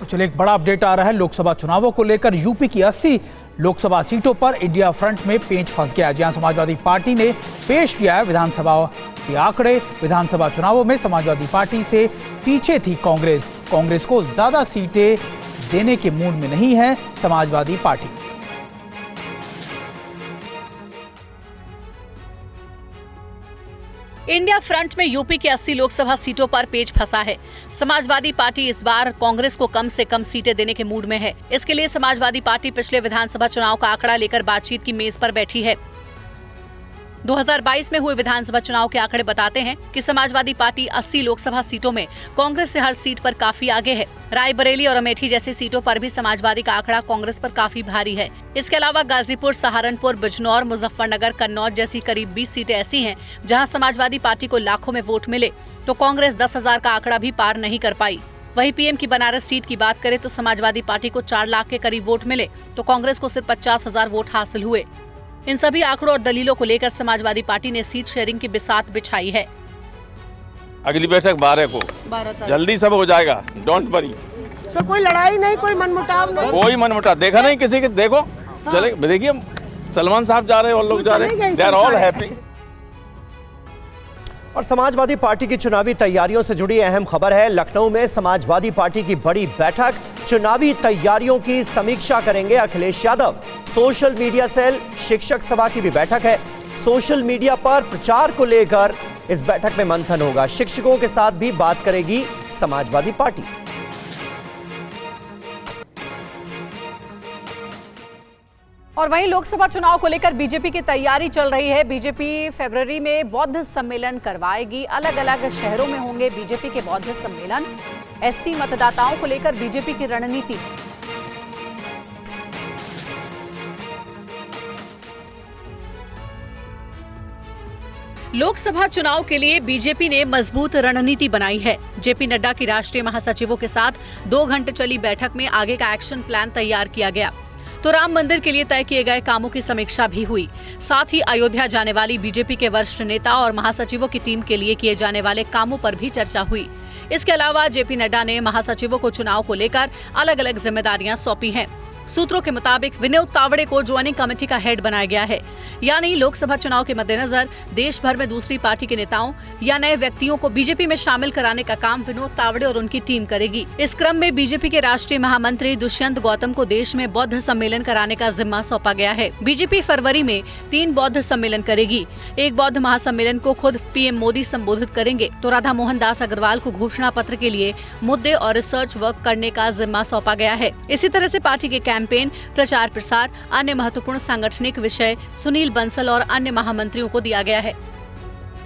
चलिए एक बड़ा अपडेट आ रहा है लोकसभा चुनावों को लेकर। यूपी की 80 लोकसभा सीटों पर इंडिया फ्रंट में पेंच फंस गया, जहां समाजवादी पार्टी ने पेश किया है विधानसभा के आंकड़े। विधानसभा चुनावों में समाजवादी पार्टी से पीछे थी कांग्रेस को ज्यादा सीटें देने के मूड में नहीं है समाजवादी पार्टी। इंडिया फ्रंट में यूपी के 80 लोकसभा सीटों पर पेच फंसा है। समाजवादी पार्टी इस बार कांग्रेस को कम से कम सीटें देने के मूड में है। इसके लिए समाजवादी पार्टी पिछले विधानसभा चुनाव का आंकड़ा लेकर बातचीत की मेज पर बैठी है। 2022 में हुए विधानसभा चुनाव के आंकड़े बताते हैं कि समाजवादी पार्टी 80 लोकसभा सीटों में कांग्रेस से हर सीट पर काफी आगे है। रायबरेली और अमेठी जैसी सीटों पर भी समाजवादी का आंकड़ा कांग्रेस पर काफी भारी है। इसके अलावा गाजीपुर, सहारनपुर, बिजनौर, मुजफ्फरनगर, कन्नौज जैसी करीब 20 सीटें ऐसी हैं जहां समाजवादी पार्टी को लाखों में वोट मिले तो कांग्रेस 10,000 का आंकड़ा भी पार नहीं कर पाई। वहीं पीएम की बनारस सीट की बात करें तो समाजवादी पार्टी को 4 लाख के करीब वोट मिले तो कांग्रेस को सिर्फ 50,000 वोट हासिल हुए। इन सभी आंकड़ों और दलीलों को लेकर समाजवादी पार्टी ने सीट शेयरिंग की बिसात बिछाई है। अगली बैठक 12 को जल्दी सब हो जाएगा, डोंट वरी। सर कोई लड़ाई नहीं, कोई मनमुटाव नहीं, कोई मनमुटाव देखा नहीं किसी के। देखो चले देखिए सलमान साहब जा रहे हैं और लोग जा रहे हैं, दे आर ऑल हैप्पी। और समाजवादी पार्टी की चुनावी तैयारियों से जुड़ी अहम खबर है। लखनऊ में समाजवादी पार्टी की बड़ी बैठक, चुनावी तैयारियों की समीक्षा करेंगे Akhilesh Yadav. Social media cell शिक्षक सभा की भी बैठक है। सोशल मीडिया पर प्रचार को लेकर इस बैठक में मंथन होगा। शिक्षकों के साथ भी बात करेगी समाजवादी पार्टी। और वहीं लोकसभा चुनाव को लेकर बीजेपी की तैयारी चल रही है। बीजेपी फरवरी में बौद्ध सम्मेलन करवाएगी। अलग अलग शहरों में होंगे बीजेपी के बौद्ध सम्मेलन। एससी मतदाताओं को लेकर बीजेपी की रणनीति। लोकसभा चुनाव के लिए बीजेपी ने मजबूत रणनीति बनाई है। जेपी नड्डा की राष्ट्रीय महासचिवों के साथ 2 घंटे चली बैठक में आगे का एक्शन प्लान तैयार किया गया। तो राम मंदिर के लिए तय किए गए कामों की समीक्षा भी हुई। साथ ही अयोध्या जाने वाली बीजेपी के वरिष्ठ नेता और महासचिवों की टीम के लिए किए जाने वाले कामों पर भी चर्चा हुई। इसके अलावा जेपी नड्डा ने महासचिवों को चुनाव को लेकर अलग अलग जिम्मेदारियां सौंपी हैं। सूत्रों के मुताबिक विनोद तावड़े को ज्वाइनिंग कमेटी का हेड बनाया गया है। यानी लोकसभा चुनाव के मद्देनजर देश भर में दूसरी पार्टी के नेताओं या नए व्यक्तियों को बीजेपी में शामिल कराने का काम विनोद तावड़े और उनकी टीम करेगी। इस क्रम में बीजेपी के राष्ट्रीय महामंत्री दुष्यंत गौतम को देश में बौद्ध सम्मेलन कराने का जिम्मा सौंपा गया है। बीजेपी फरवरी में 3 बौद्ध सम्मेलन करेगी। एक बौद्ध महासम्मेलन को खुद पीएम मोदी संबोधित करेंगे तो राधा मोहन दास अग्रवाल को घोषणा पत्र के लिए मुद्दे और रिसर्च वर्क करने का जिम्मा सौंपा गया है। इसी तरह से पार्टी के कैंपेन, प्रचार प्रसार, अन्य महत्वपूर्ण सांगठनिक विषय सुनील बंसल और अन्य महामंत्रियों को दिया गया है।